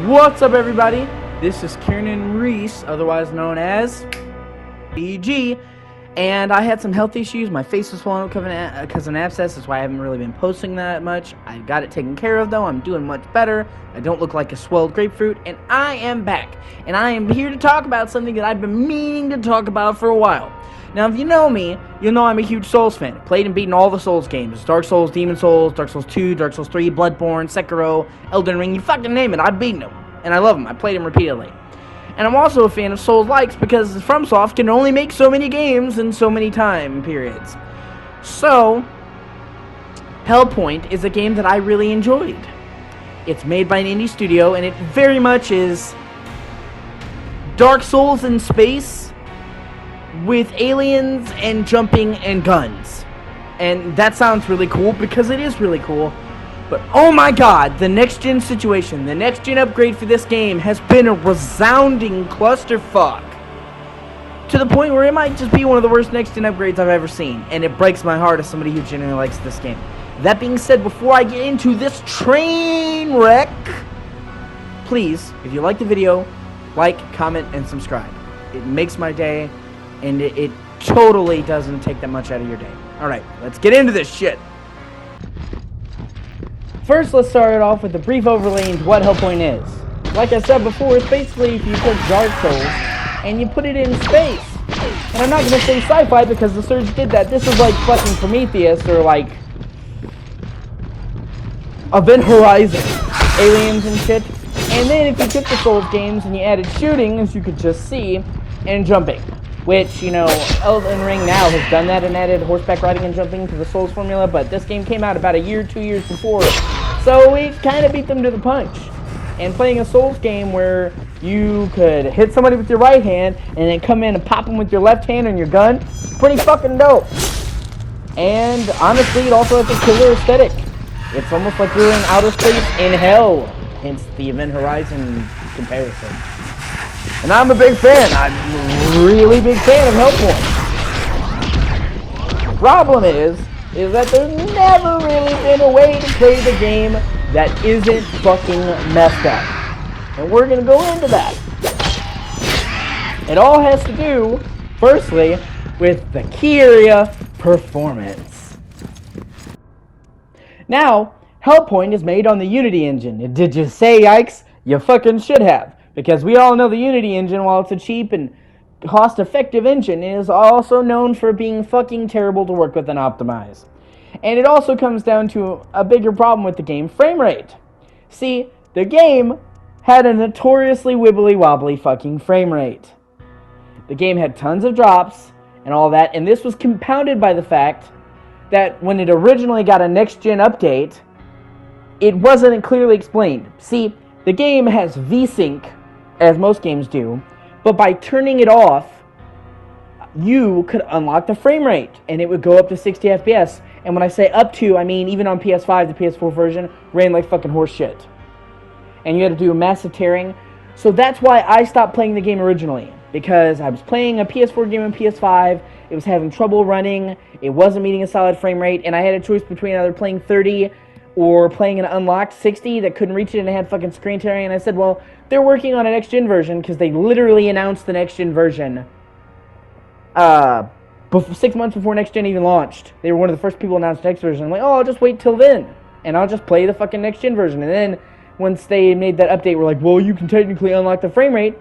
What's up, everybody? This is Kieran Reese, otherwise known as O.C.G, and I had some health issues. My face was swollen because of an abscess. That's why I haven't really been posting that much. I got it taken care of, though. I'm doing much better. I don't look like a swelled grapefruit, and I am back. And I am here to talk about something that I've been meaning to talk about for a while. Now, if you know me, you'll know I'm a huge Souls fan. I played and beaten all the Souls games. Dark Souls, Demon Souls, Dark Souls 2, Dark Souls 3, Bloodborne, Sekiro, Elden Ring, you fucking name it, I've beaten them. And I love them. I played them repeatedly. And I'm also a fan of Souls-likes because FromSoft can only make so many games in so many time periods. So, Hellpoint is a game that I really enjoyed. It's made by an indie studio, and it very much is Dark Souls in space with aliens and jumping and guns. And that sounds really cool because it is really cool. But oh my god, the next gen situation, the next gen upgrade for this game has been a resounding clusterfuck. To the point where it might just be one of the worst next gen upgrades I've ever seen. And it breaks my heart as somebody who genuinely likes this game. That being said, before I get into this train wreck, please, if you like the video, like, comment, and subscribe. It makes my day. And it totally doesn't take that much out of your day. Alright, let's get into this shit. First, let's start it off with a brief overlay into what Hellpoint is. Like I said before, it's basically if you took Dark Souls and you put it in space. And I'm not going to say sci-fi because the Surge did that. This is like fucking Prometheus or like Event Horizon. Aliens and shit. And then if you took the Souls games and you added shooting, as you could just see, and jumping. Which, you know, Elden Ring now has done that and added horseback riding and jumping to the Souls formula, but this game came out about a year, 2 years before, so we kind of beat them to the punch. And playing a Souls game where you could hit somebody with your right hand and then come in and pop them with your left hand and your gun, pretty fucking dope. And honestly, it also has a killer aesthetic. It's almost like you're in outer space in hell, hence the Event Horizon comparison. And I'm a big fan. I'm a really big fan of Hellpoint. The problem is that there's never really been a way to play the game that isn't fucking messed up. And we're going to go into that. It all has to do, firstly, with the key area, performance. Now, Hellpoint is made on the Unity engine. Did you say yikes? You fucking should have. Because we all know the Unity engine, while it's a cheap and cost-effective engine, is also known for being fucking terrible to work with and optimize. And it also comes down to a bigger problem with the game, frame rate. See, the game had a notoriously wibbly-wobbly fucking frame rate. The game had tons of drops and all that, and this was compounded by the fact that when it originally got a next-gen update, it wasn't clearly explained. See, the game has VSync, as most games do, but by turning it off, you could unlock the frame rate, and it would go up to 60 FPS. And when I say up to, I mean even on PS5, the PS4 version ran like fucking horse shit. And you had to do a massive tearing. So that's why I stopped playing the game originally, because I was playing a PS4 game on PS5, it was having trouble running, it wasn't meeting a solid frame rate, and I had a choice between either playing 30 or playing an unlocked 60 that couldn't reach it and it had fucking screen tearing. And I said, well, they're working on a next-gen version because they literally announced the next-gen version 6 months before next-gen even launched. They were one of the first people to announce the next version. I'm like, oh, I'll just wait till then, and I'll just play the fucking next-gen version. And then once they made that update, we're like, well, you can technically unlock the frame rate.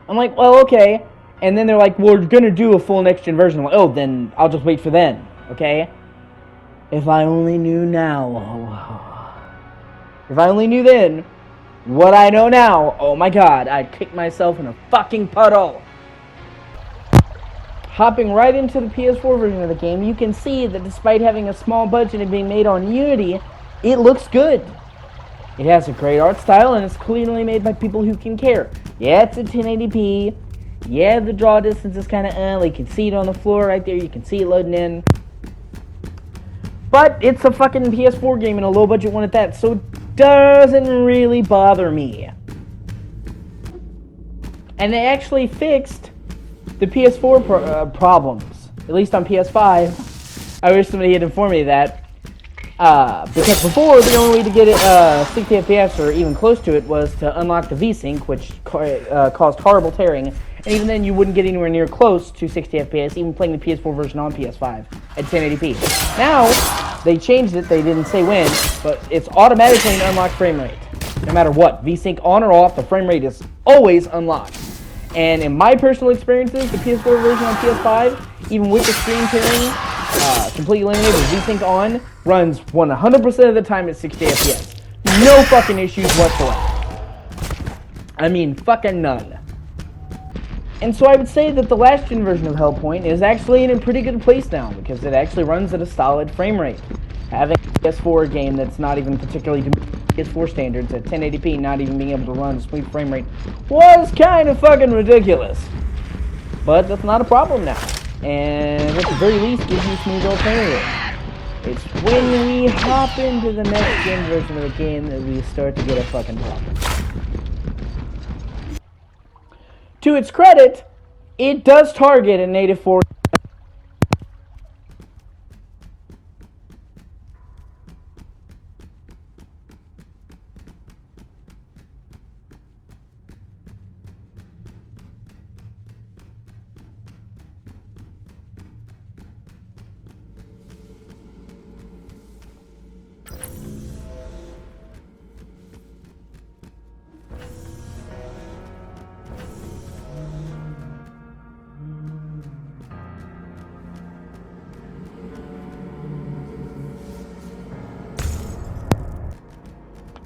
I'm like, well, okay. And then they're like, well, we're going to do a full next-gen version. I'm like, oh, then I'll just wait for then, okay? If I only knew now. If I only knew then what I know now, oh my god, I'd kick myself in a fucking puddle. Hopping right into the PS4 version of the game, you can see that despite having a small budget and being made on Unity, it looks good. It has a great art style and it's clearly made by people who can care. Yeah, it's a 1080p. Yeah, the draw distance is kind of like you can see it on the floor right there. You can see it loading in. But it's a fucking PS4 game and a low budget one at that, so it doesn't really bother me. And they actually fixed the PS4 problems, at least on PS5. I wish somebody had informed me of that. Because before, the only way to get it 60 FPS or even close to it was to unlock the VSync, which caused horrible tearing. And even then, you wouldn't get anywhere near close to 60 FPS, even playing the PS4 version on PS5 at 1080p. Now, they changed it. They didn't say when, but it's automatically an unlocked frame rate. No matter what, VSync on or off, the frame rate is always unlocked. And in my personal experiences, the PS4 version on PS5, even with the screen tearing, completely eliminated with VSync on, runs 100% of the time at 60 FPS. No fucking issues whatsoever. I mean, fucking none. And so I would say that the last gen version of Hellpoint is actually in a pretty good place now, because it actually runs at a solid frame rate. Having a PS4 game that's not even particularly to PS4 standards at 1080p, not even being able to run a smooth frame rate, was kind of fucking ridiculous. But that's not a problem now. And at the very least, gives you smooth alternatives. It's when we hop into the next gen version of the game that we start to get a fucking problem. To its credit, it does target a native 4.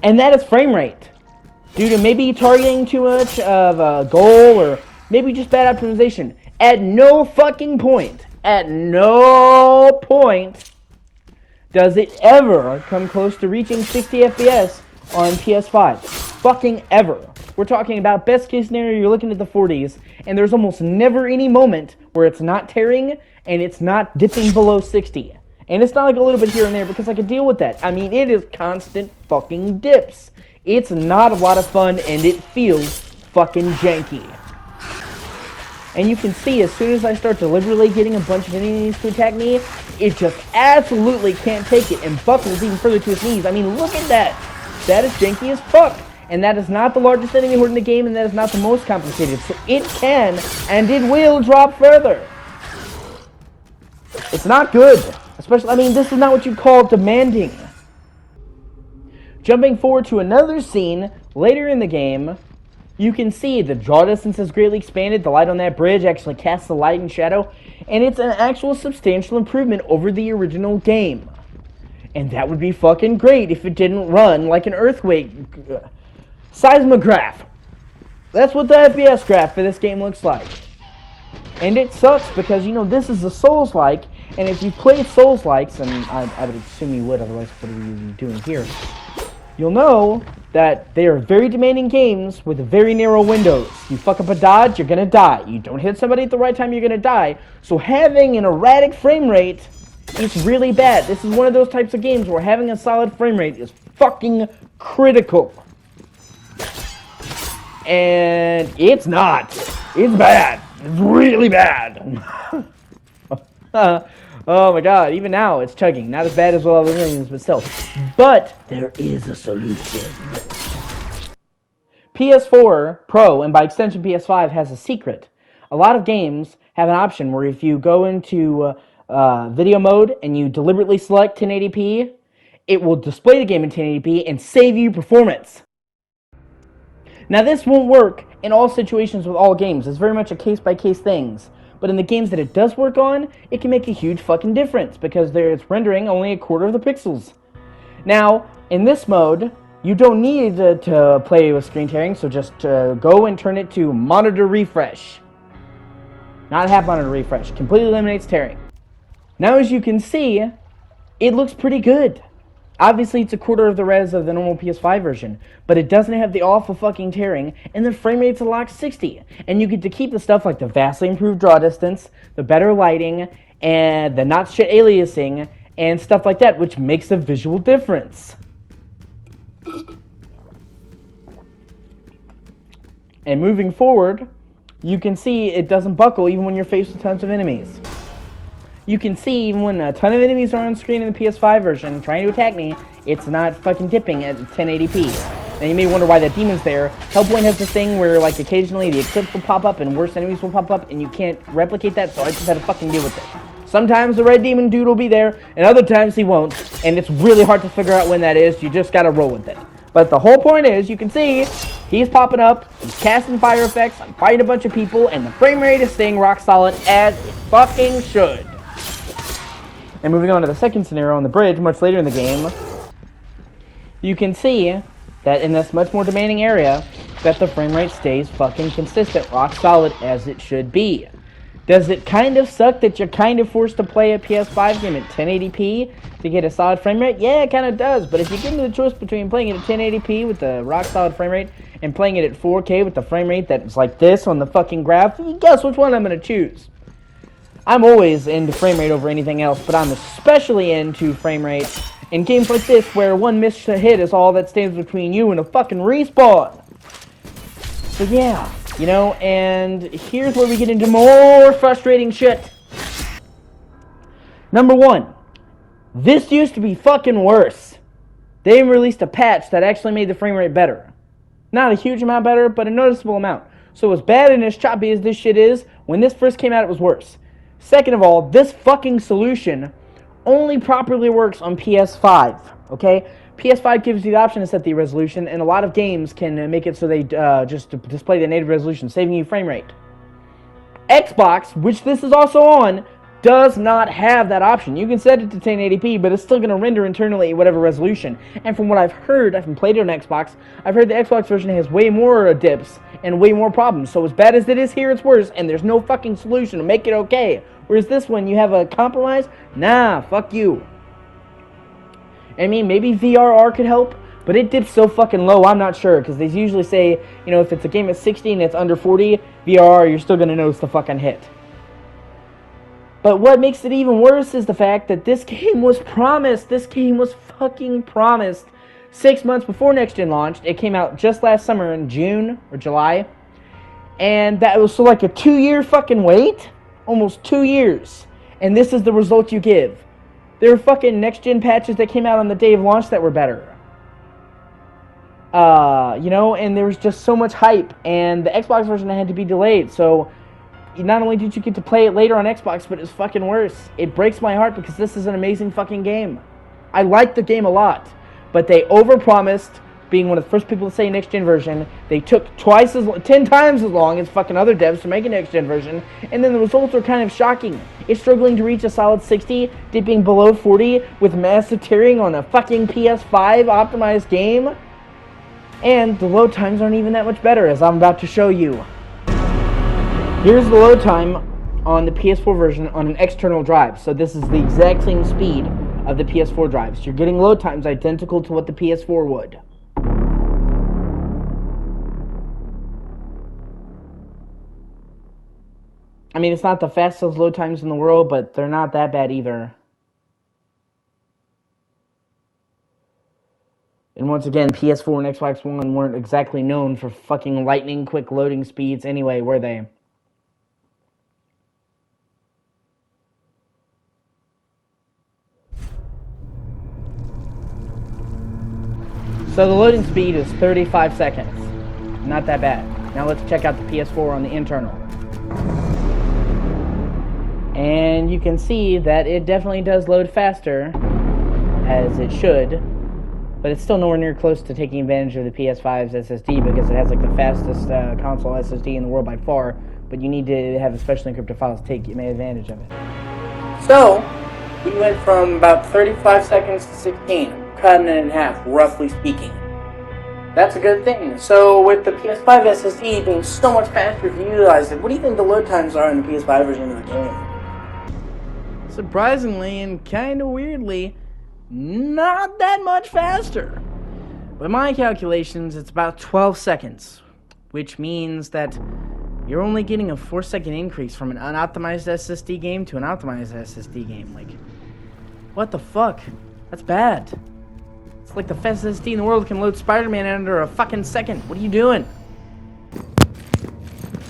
And that is frame rate. Due to maybe targeting too much of a goal or maybe just bad optimization. At no fucking point, does it ever come close to reaching 60 FPS on PS5. Fucking ever. We're talking about best case scenario, you're looking at the 40s, and there's almost never any moment where it's not tearing and it's not dipping below 60. And it's not like a little bit here and there because I can deal with that. I mean, it is constant fucking dips. It's not a lot of fun and it feels fucking janky. And you can see as soon as I start deliberately getting a bunch of enemies to attack me, it just absolutely can't take it and buckles even further to its knees. I mean, look at that. That is janky as fuck. And that is not the largest enemy horde in the game, and that is not the most complicated. So it can, and it will drop further. It's not good. Especially, I mean, this is not what you call demanding. Jumping forward to another scene later in the game, you can see the draw distance has greatly expanded. The light on that bridge actually casts the light and shadow, and it's an actual substantial improvement over the original game. And that would be fucking great if it didn't run like an earthquake. Seismograph. That's what the FPS graph for this game looks like. And it sucks because, you know, this is a Souls-like, and if you played Souls-likes, and I would assume you would, otherwise what are you doing here? You'll know that they are very demanding games with very narrow windows. You fuck up a dodge, you're gonna die. You don't hit somebody at the right time, you're gonna die. So having an erratic frame rate is really bad. This is one of those types of games where having a solid frame rate is fucking critical. And it's not. It's bad. It's really bad. Oh my god, even now it's chugging. Not as bad as all other things, but still. But there is a solution. PS4 Pro, and by extension PS5, has a secret. A lot of games have an option where if you go into video mode and you deliberately select 1080p, it will display the game in 1080p and save you performance. Now this won't work in all situations with all games. It's very much a case-by-case thing. But in the games that it does work on, it can make a huge fucking difference because it's rendering only a quarter of the pixels. Now, in this mode, you don't need to play with screen tearing, so just go and turn it to monitor refresh. Not half monitor refresh. Completely eliminates tearing. Now, as you can see, it looks pretty good. Obviously, it's a quarter of the res of the normal PS5 version, but it doesn't have the awful fucking tearing, and the frame rate's a lock 60. And you get to keep the stuff like the vastly improved draw distance, the better lighting, and the not shit aliasing, and stuff like that, which makes a visual difference. And moving forward, you can see it doesn't buckle even when you're faced with tons of enemies. You can see even when a ton of enemies are on screen in the PS5 version trying to attack me, it's not fucking dipping at 1080p. Now you may wonder why that demon's there. Hellpoint has this thing where like occasionally the eclipse will pop up and worse enemies will pop up and you can't replicate that, so I just had to fucking deal with it. Sometimes the red demon dude will be there, and other times he won't, and it's really hard to figure out when that is. You just gotta roll with it. But the whole point is, you can see, he's popping up, he's casting fire effects, I'm fighting a bunch of people, and the frame rate is staying rock solid as it fucking should. And moving on to the second scenario on the bridge, much later in the game, you can see that in this much more demanding area, that the frame rate stays fucking consistent, rock solid as it should be. Does it kind of suck that you're kind of forced to play a PS5 game at 1080p to get a solid frame rate? Yeah, it kind of does, but if you give me the choice between playing it at 1080p with the rock solid frame rate and playing it at 4K with the frame rate that's like this on the fucking graph, guess which one I'm going to choose? I'm always into frame rate over anything else, but I'm especially into frame rate in games like this where one missed hit is all that stands between you and a fucking respawn. So yeah, you know, and here's where we get into more frustrating shit. Number one, this used to be fucking worse. They released a patch that actually made the frame rate better. Not a huge amount better, but a noticeable amount. So as bad and as choppy as this shit is, when this first came out it was worse. Second of all, this fucking solution only properly works on PS5, okay? PS5 gives you the option to set the resolution, and a lot of games can make it so they just display the native resolution, saving you frame rate. Xbox, which this is also on, does not have that option. You can set it to 1080p, but it's still going to render internally at whatever resolution. And from what I've heard, I haven't played it on Xbox, I've heard the Xbox version has way more dips and way more problems. So as bad as it is here, it's worse, and there's no fucking solution to make it okay. Whereas this one, you have a compromise? Nah, fuck you. I mean, maybe VRR could help, but it dips so fucking low, I'm not sure, because they usually say, you know, if it's a game at 60 and it's under 40, VRR, you're still going to notice the fucking hit. But what makes it even worse is the fact that this game was promised. This game was fucking promised 6 months before Next Gen launched. It came out just last summer in June or July. And that was so like a 2-year fucking wait? Almost 2 years. And this is the result you give. There were fucking Next Gen patches that came out on the day of launch that were better. You know, and there was just so much hype. And the Xbox version had to be delayed, so not only did you get to play it later on Xbox, but it's fucking worse. It breaks my heart because this is an amazing fucking game. I like the game a lot, but they overpromised, being one of the first people to say next gen version. They took 10 times as long as fucking other devs to make a next gen version, and then the results are kind of shocking. It's struggling to reach a solid 60, dipping below 40 with massive tearing on a fucking PS5 optimized game, and the load times aren't even that much better, as I'm about to show you. Here's the load time on the PS4 version on an external drive. So this is the exact same speed of the PS4 drives. You're getting load times identical to what the PS4 would. I mean, it's not the fastest load times in the world, but they're not that bad either. And once again, PS4 and Xbox One weren't exactly known for fucking lightning quick loading speeds anyway, were they? So the loading speed is 35 seconds. Not that bad. Now let's check out the PS4 on the internal. And you can see that it definitely does load faster, as it should, but it's still nowhere near close to taking advantage of the PS5's SSD because it has like the fastest console SSD in the world by far, but you need to have especially encrypted files to take advantage of it. So, we went from about 35 seconds to 16. Cutting it in half, roughly speaking. That's a good thing. So with the PS5 SSD being so much faster if you utilize it, what do you think the load times are in the PS5 version of the game? Surprisingly and kind of weirdly, not that much faster. By my calculations, it's about 12 seconds, which means that you're only getting a 4-second increase from an unoptimized SSD game to an optimized SSD game. Like, what the fuck? That's bad. It's like the fastest SSD in the world can load Spider-Man in under a fucking second. What are you doing?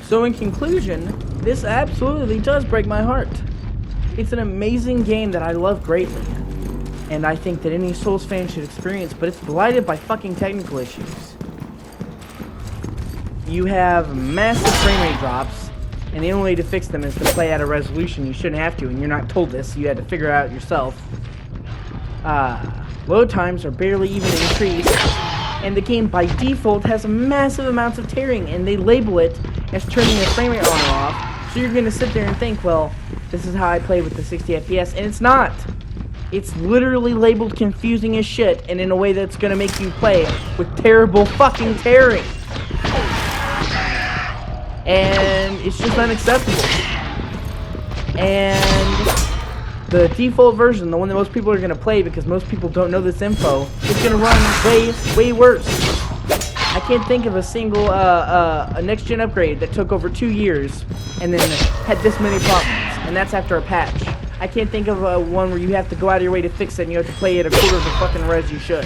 So in conclusion, this absolutely does break my heart. It's an amazing game that I love greatly, and I think that any Souls fan should experience, but it's blighted by fucking technical issues. You have massive frame rate drops, and the only way to fix them is to play at a resolution you shouldn't have to, and you're not told this, so you had to figure it out yourself. Load times are barely even increased, and the game by default has massive amounts of tearing, and they label it as turning the frame rate on or off, so you're going to sit there and think, well, this is how I play with the 60 FPS, and it's not. It's literally labeled confusing as shit, and in a way that's going to make you play with terrible fucking tearing. And it's just unacceptable. And the default version, the one that most people are going to play because most people don't know this info, is going to run way, way worse. I can't think of a single a next-gen upgrade that took over 2 years and then had this many problems, and that's after a patch. I can't think of one where you have to go out of your way to fix it and you have to play at a quarter of the fucking res you should.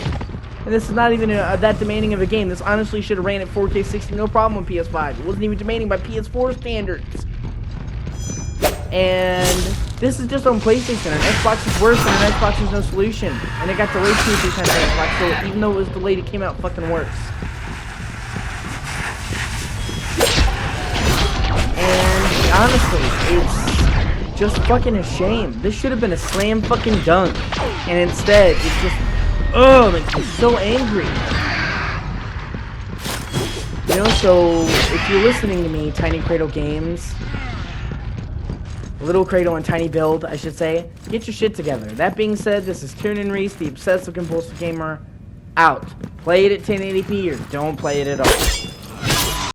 And this is not even that demanding of a game. This honestly should have ran at 4K 60, no problem on PS5. It wasn't even demanding by PS4 standards. And this is just on PlayStation. An Xbox is worse, and an Xbox is no solution. And it got delayed 2 or 3 times on Xbox, so even though it was delayed, it came out fucking worse. And honestly, it's just fucking a shame. This should have been a slam fucking dunk. And instead, it's just, oh, makes me so angry. You know, so if you're listening to me, Tiny Cradle Games, Little Cradle and Tiny Build, I should say, get your shit together. That being said, this is Kieran Reese, the Obsessive Compulsive Gamer, out. Play it at 1080p or don't play it at all.